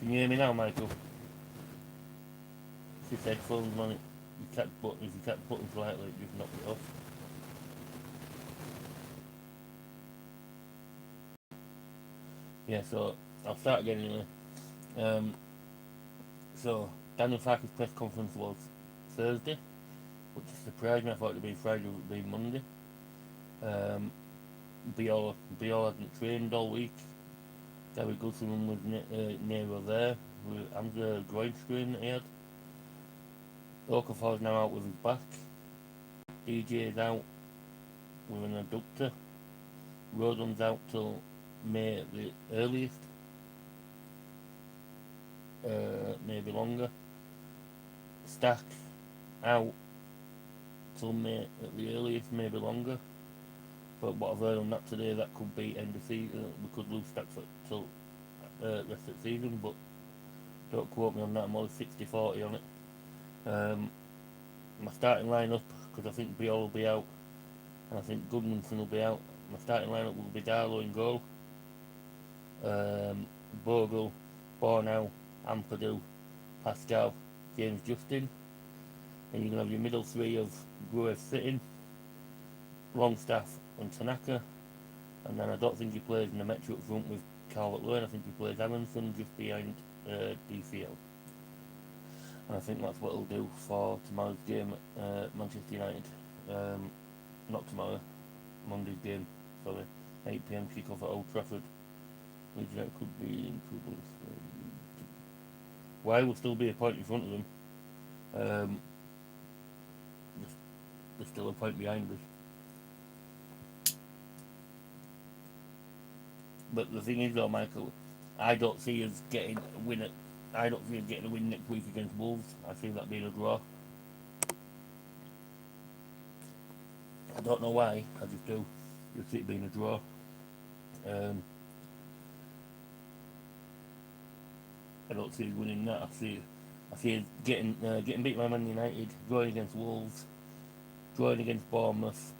Can you hear me now, Michael? It's just headphones, man. You tap the button, if you tap the button slightly, it just knocks it off. Yeah, so I'll start again anyway. Um, so Daniel Farke's press conference was Thursday, which surprised me. I thought it'd be Friday, it would be Monday. Um, Biol hasn't trained all week. Gary Gusselman was nearer there with Hamza groin strain that he had. Okafor's now out with his back. DJ is out with an adductor. Rodon's out till May at the earliest, maybe longer. Stack out till May at the earliest, maybe longer. But what I've heard on that today, that could be end of season. We could lose Stack till rest of the season, but don't quote me on that. I'm only 60-40 on it. My starting lineup, because I think Biol will be out, and I think Goodmanson will be out. My starting lineup will be Darlow in goal, Bogle, Bornow, Ampadu, Pascal, James Justin. And you're going to have your middle three of Gruev sitting, Longstaff and Tanaka. And then I don't think he plays in the Metro up front with Calvert-Lewin. I think he plays Aronson just behind DCL. And I think that's what he'll do for tomorrow's game at Manchester United. Not tomorrow, Monday's game, sorry. 8 PM kick-off at Old Trafford. Leeds United could be in trouble. Why will still be a point in front of them? There's still a point behind us. But the thing is though, Michael, I don't see us getting a win next week against Wolves. I see that being a draw. I don't know why, I just do. Just see it being a draw. I don't see us winning that. I see us getting beat by Man United, drawing against Wolves, drawing against Bournemouth,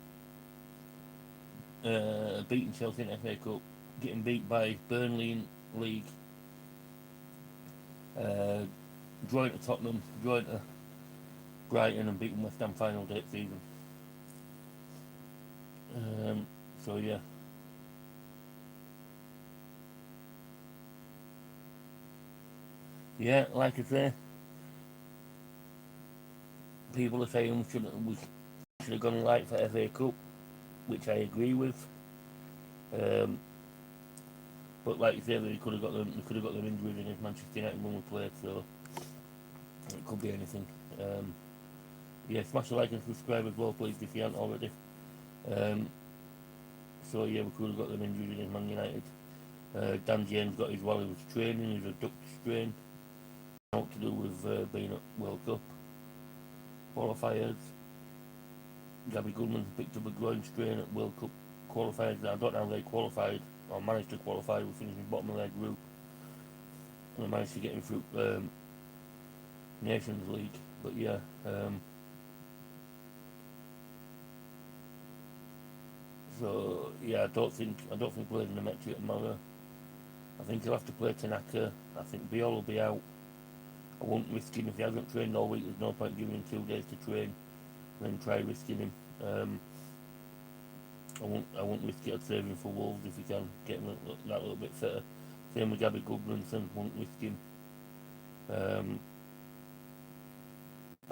beating Chelsea in the FA Cup, getting beat by Burnley in League, drawing to Tottenham, drawing to Brighton, and beating West Ham final day of the season. So yeah. Yeah, like I say, people are saying we should have gone light for FA Cup, which I agree with. But like you say, they could have got them injured against Manchester United when we played, so it could be anything. Yeah, smash the like and subscribe as well, please, if you haven't already. So yeah, we could have got them injured against Man United. Dan James got his while he was training, his adductor strain. What to do with being at World Cup qualifiers. Gabby Goodman picked up a groin strain at World Cup qualifiers. I don't know how they qualified or managed to qualify. We finished bottom of their group, and they managed to get in through Nations League. But yeah, so yeah, I don't think we're in the Metro tomorrow. I think he'll have to play Tanaka. I think Biol will be out. I won't risk him if he hasn't trained all week. There's no point giving him 2 days to train and then try risking him. I won't risk it. I'd save him for Wolves if he can get him that little bit fitter. Same with Gabby Goodmanson. Won't risk him. I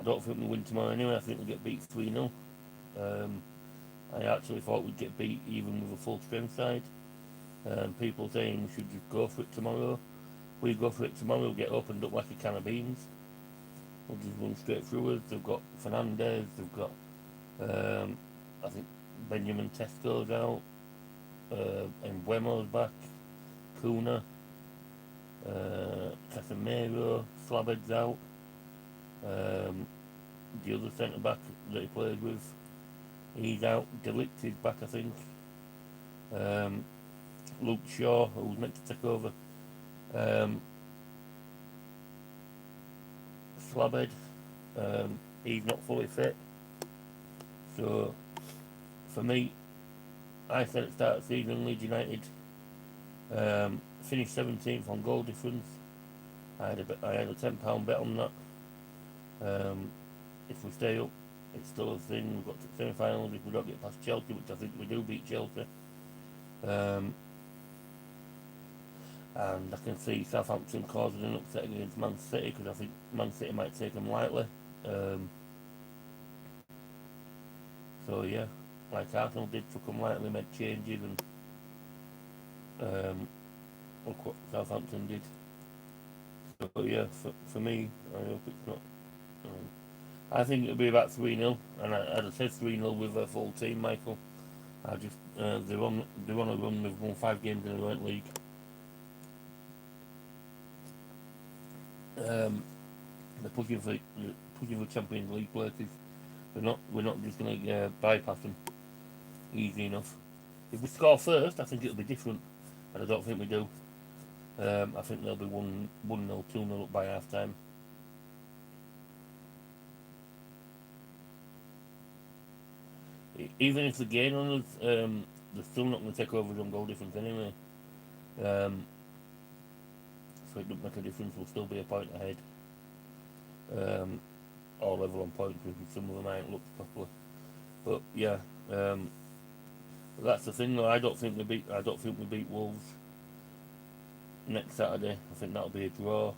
don't think we'll win tomorrow anyway. I think we'll get beat 3-0. I actually thought we'd get beat even with a full strength side. People saying we should just go for it tomorrow. We go for it tomorrow, we'll get opened up like a can of beans. We'll just run straight through us. They've got Fernandez, they've got I think Benjamin Tesco's out, and Buemo's back, Kuna, Casemiro, Slabhead's out, the other centre back that he played with, he's out, Delict is back I think, Luke Shaw, who was meant to take over, Slabhead, he's not fully fit. So for me, I said at the start of the season Leeds United finished 17th on goal difference. I had a £10 bet on that. If we stay up, it's still a thing. We've got to semi-finals if we don't get past Chelsea, which I think we do beat Chelsea. Um, and I can see Southampton causing an upset against Man City because I think Man City might take them lightly. Um, so yeah, like Arsenal did, took them lightly, made changes, and look what Southampton did. So yeah, for me, I hope it's not. Um, I think it'll be about 3-0, and I'd have said 3-0 with a full team, Michael. I just they're on a run. They've won 5 games in the right league. Um, they're pushing for Champions League places. We're not just going to bypass them easy enough. If we score first, I think it'll be different, but I don't think we do. I think they'll be 1-0, 2-0 up by half time. Even if they gain on us, they're still not going to take over on goal difference anyway. Um, so it doesn't make a difference. We'll still be a point ahead. Or level on points because some of them ain't looked properly. But yeah, that's the thing though. I don't think we beat Wolves next Saturday. I think that'll be a draw.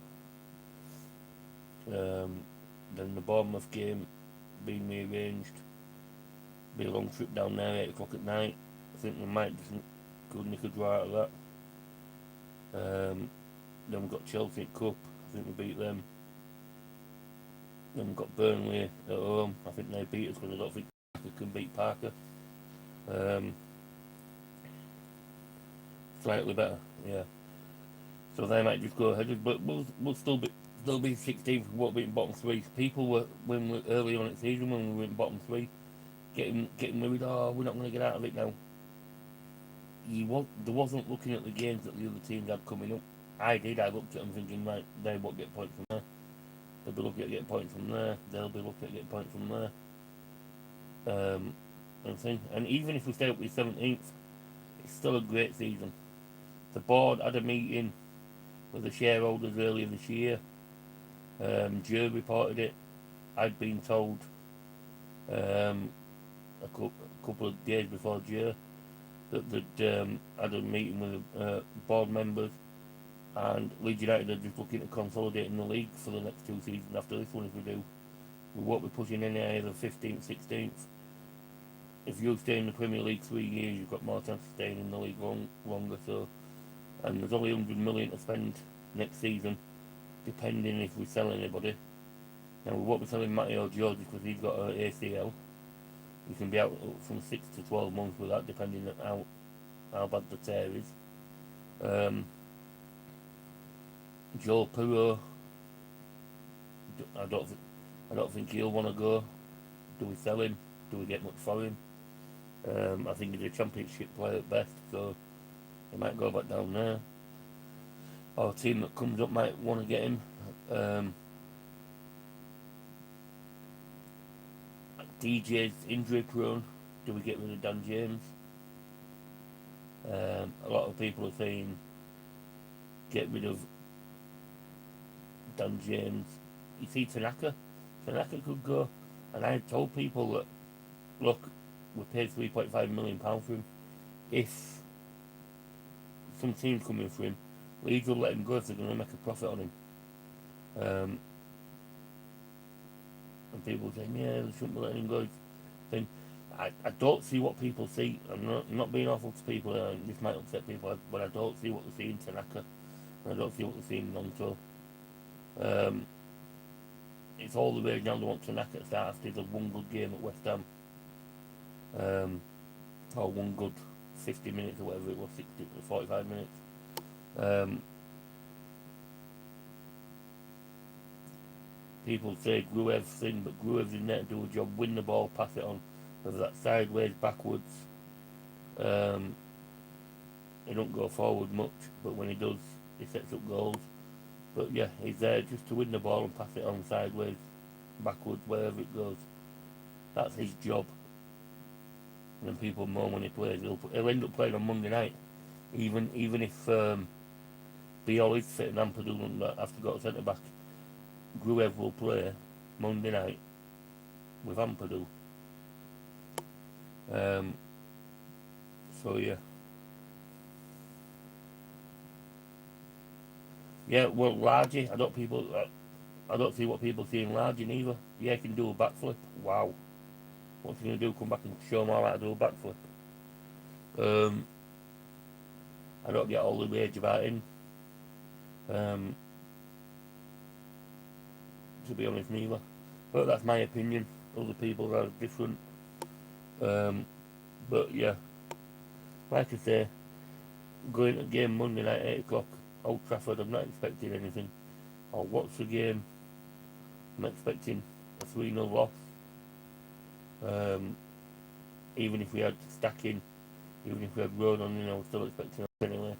Then the Bournemouth game being rearranged. Be a long trip down there, 8 o'clock at night. I think we might just could nick a draw out of that. Then we've got Chelsea at Cup. I think we beat them. Then we've got Burnley at home. I think they beat us because I don't think we can beat Parker. Slightly better, yeah. So they might just go ahead, but we'll still be 16th. We won't be in bottom three. People were early on in the season when we were in bottom three, getting worried. Oh, we're not going to get out of it now. There wasn't looking at the games that the other teams had coming up. I did. I looked at them thinking, right, they won't get points from there. They'll be looking at getting points from there. They'll be looking at getting points from there. And even if we stay up with 17th, it's still a great season. The board had a meeting with the shareholders earlier this year. Joe reported it. I'd been told a couple of days before Joe that they'd had a meeting with board members, and Leeds United are just looking at consolidating the league for the next 2 seasons after this one. If we do, we won't be pushing any higher than 15th, 16th. If you stay in the Premier League 3 years, you've got more chance of staying in the league longer. So, and there's only 100 million to spend next season, depending if we sell anybody. Now we won't be selling Matteo George because he's got an ACL. He can be out from 6 to 12 months with that, depending on how bad the tear is. Joel Puro, I don't think he'll want to go. Do we sell him? Do we get much for him? I think he's a championship player at best, so he might go back down there. Or a team that comes up might want to get him. DJ's injury prone. Do we get rid of Dan James? A lot of people are saying get rid of Dan James. You see Tanaka could go, and I told people that look, we paid £3.5 million for him. If some team's coming for him, Leeds will let him go if they're going to make a profit on him. And people saying, yeah, they shouldn't be letting him go. Then I don't see what people see. I'm not being awful to people. This might upset people, but I don't see what they see in Tanaka. And I don't see what they see in Nonto. It's all the way down to want Tanaka to start after the one good game at West Ham. Or one good 50 minutes or whatever it was, 60 or 45 minutes. People say Gruev's thing, but Gruev's in there to do a job, win the ball, pass it on, whether that's sideways, backwards. He don't go forward much, but when he does, he sets up goals. But yeah, he's there just to win the ball and pass it on sideways, backwards, wherever it goes. That's his job. And then people moan when he plays. He'll end up playing on Monday night, even if be all is fit and Ampadu and that after got a centre back. Gruev will play Monday night with Ampadu. So yeah. Yeah, well, Largy, I don't see what people see in Largy neither. Yeah, he can do a backflip. Wow. What's he going to do? Come back and show them all how to do a backflip? I don't get all the rage about him. To be honest, neither. But that's my opinion. Other people are different. But yeah, like I say, going to the game Monday night 8 o'clock, Old Trafford, I'm not expecting anything. I'll watch the game. I'm expecting a 3-0 loss. Even if we had stacking, even if we had road on, I'm still expecting it anyway.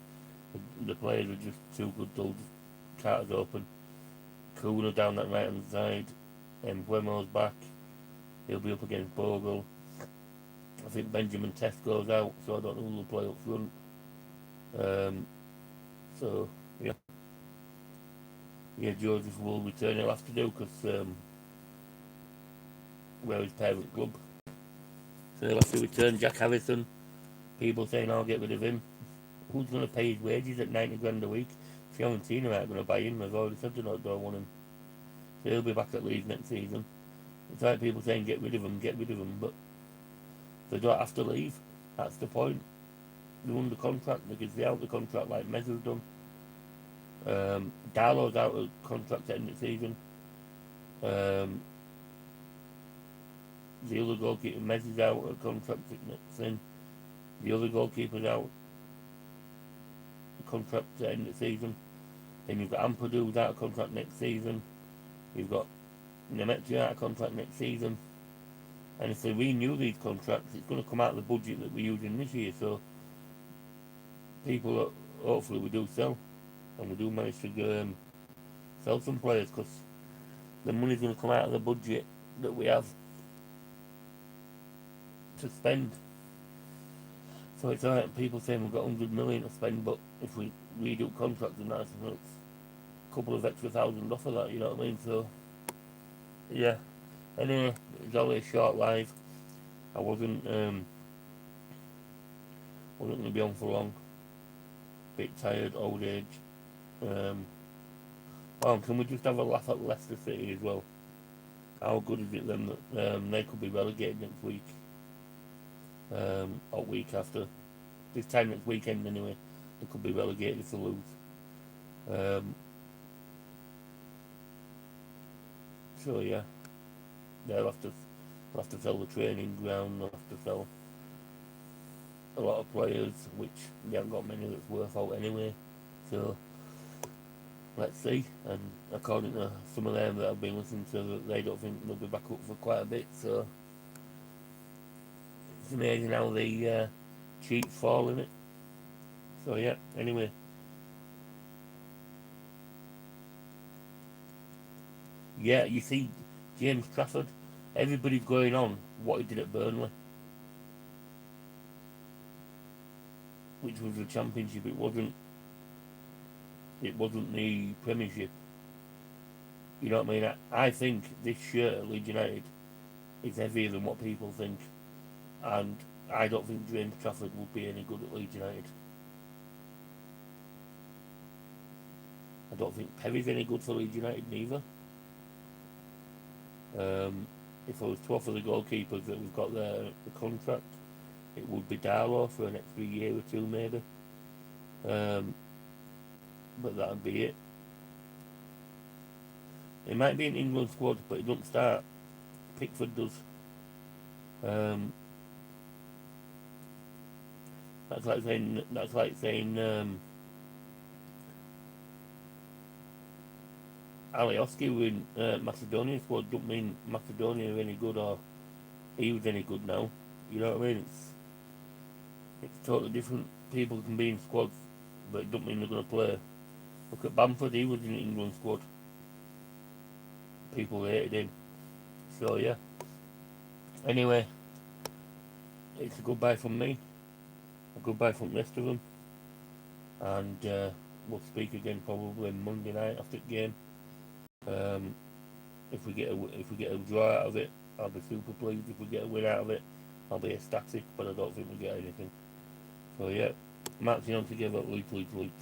The players are just too good. They'll just carters open. Kuna down that right hand side. And Buemo's back. He'll be up against Bogle. I think Benjamin Test goes out, so I don't know who will play up front. So yeah. Yeah, Joseph will return. He'll have to do because we're his parent club. So he'll have to return. Jack Harrison. People saying I'll get rid of him. Who's going to pay his wages at 90 grand a week? Fiorentina aren't going to buy him. I've already said they don't want him. So he'll be back at Leeds next season. It's like people saying get rid of him, but they don't have to leave. That's the point. They're under contract because they're out of the contract like Mezza's done. Darlow's out of contract at the end of the season. The other goalkeeper, Mezza's out of contract next season. The other goalkeeper's out of contract at the end of the season. Then you've got Ampadu who's out of contract next season. You've got Nemetri out of contract next season. And if they renew these contracts, it's going to come out of the budget that we're using this year. So people, hopefully we do sell. And we do manage to sell some players because the money's going to come out of the budget that we have to spend. So it's alright, people saying we've got 100 million to spend, but if we redo contracts and that, it's a couple of extra thousand off of that, you know what I mean? So, yeah. Anyway, it's only a short live. I wasn't going to be on for long. Bit tired, old age. Can we just have a laugh at Leicester City as well? How good is it them that they could be relegated next week? Or week after. This time next weekend anyway. They could be relegated if they lose. So yeah. They'll have to sell the training ground, they'll have to sell a lot of players, which they haven't got many that's worth out anyway. So let's see. And according to some of them that I've been listening to, they don't think they'll be back up for quite a bit. So it's amazing how the cheats fall in it. So yeah. Anyway. Yeah, you see James Trafford, everybody's going on what he did at Burnley, which was the Championship. It wasn't the Premiership. You know what I mean? I think this shirt at Leeds United is heavier than what people think, and I don't think James Trafford would be any good at Leeds United. I don't think Perry's any good for Leeds United neither. If I was to offer the goalkeepers that we've got there the contract, it would be Darlow for an extra year or two maybe. But that'd be it. It might be an England squad, but it doesn't start. Pickford does. That's like saying Alioski in Macedonia squad don't mean Macedonia are any good or he was any good now. You know what I mean? It's totally different. People can be in squads, but it don't mean they're going to play. Look at Bamford, he was in the England squad. People hated him. So yeah. Anyway, it's a goodbye from me. A goodbye from the rest of them. And we'll speak again probably Monday night after the game. If we get a draw out of it, I'll be super pleased. If we get a win out of it, I'll be ecstatic. But I don't think we get anything. So yeah, matching on together, Leeds, Leeds, Leeds.